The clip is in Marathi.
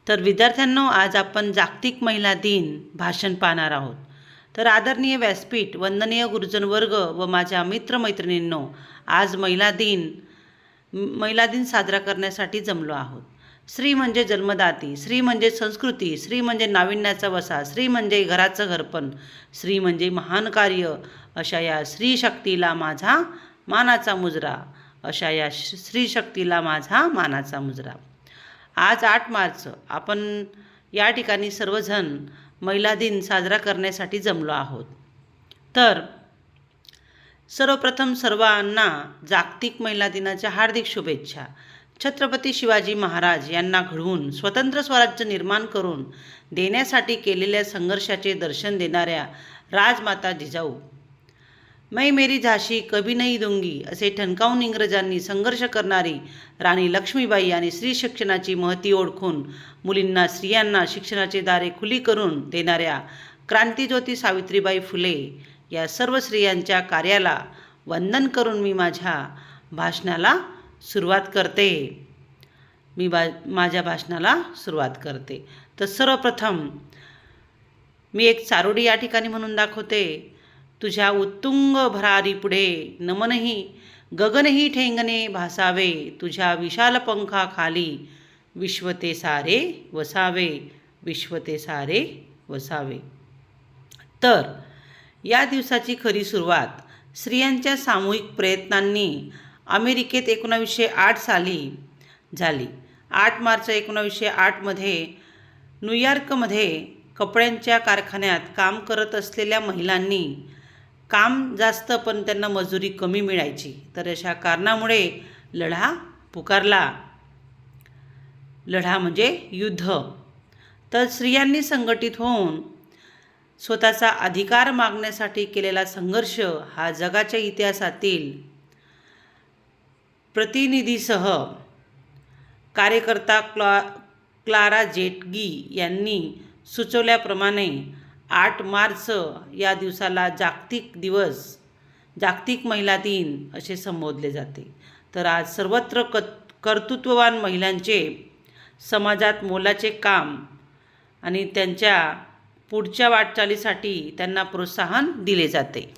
तर विद्यार्थ्यांनो, आज आपण जागतिक महिला दिन भाषण पाहणार आहोत. तर आदरणीय व्यासपीठ, वंदनीय गुरुजन वर्ग व माझ्या मित्रमैत्रिणींनो, आज महिला दिन साजरा करण्यासाठी जमलो आहोत. स्त्री म्हणजे जन्मदाती, स्त्री म्हणजे संस्कृती, स्त्री म्हणजे नाविन्याचा वसा, स्त्री म्हणजे घराचं घरपण, स्त्री म्हणजे महान कार्य. अशा या स्त्री शक्तीला माझा मानाचा मुजरा, अशा या स्त्री शक्तीला माझा मानाचा मुजरा. आज 8 मार्च आपण या ठिकाणी सर्वजण महिला दिन साजरा करण्यासाठी जमलो आहोत. तर सर्वप्रथम सर्वांना जागतिक महिला दिनाच्या हार्दिक शुभेच्छा. छत्रपती शिवाजी महाराज यांना घडवून स्वतंत्र स्वराज्य निर्माण करून देण्यासाठी केलेल्या संघर्षाचे दर्शन देणाऱ्या राजमाता जिजाऊ, मैं मेरी झाशी कभी नहीं दूंगी असे ठणकावून इंग्रजांनी संघर्ष करणारी राणी लक्ष्मीबाई आणि स्त्री शिक्षणाची महती ओळखून मुलींना, स्त्रियांना शिक्षणाचे दारे खुली करून देणाऱ्या क्रांतिज्योती सावित्रीबाई फुले या सर्व स्त्रियांच्या कार्याला वंदन करून मी माझ्या भाषणाला सुरुवात करते. तर सर्वप्रथम मी एक चारोडी या ठिकाणी म्हणून दाखवते. तुझ्या उत्तुंग भरारी पुढे नमनही गगनही ठेंगणे भासावे, तुझ्या विशाल पंखाखाली विश्व ते सारे वसावे, विश्व ते सारे वसावे. तर या दिवसाची खरी सुरुवात स्त्रियांच्या सामूहिक प्रयत्नांनी अमेरिकेत 1908 साली झाली. 8 मार्च 1908 मध्ये न्यूयॉर्कमध्ये कपड्यांच्या कारखान्यात काम करत असलेल्या महिलांनी काम जास्त पण त्यांना मजुरी कमी मिळायची, तर अशा कारणामुळे लढा पुकारला. लढा म्हणजे युद्ध. तर स्त्रियांनी संघटित होऊन स्वतःचा अधिकार मागण्यासाठी केलेला संघर्ष हा जगाच्या इतिहासातील प्रतिनिधीसह कार्यकर्ता क्लारा जेटगी यांनी सुचवल्याप्रमाणे 8 मार्च या दिवसाला जागतिक महिला दिन असे संबोधले जाते. तर आज सर्वत्र कर्तृत्ववान महिलांचे समाजात मोलाचे काम आणि त्यांच्या पुढच्या वाटचालीसाठी त्यांना प्रोत्साहन दिले जाते.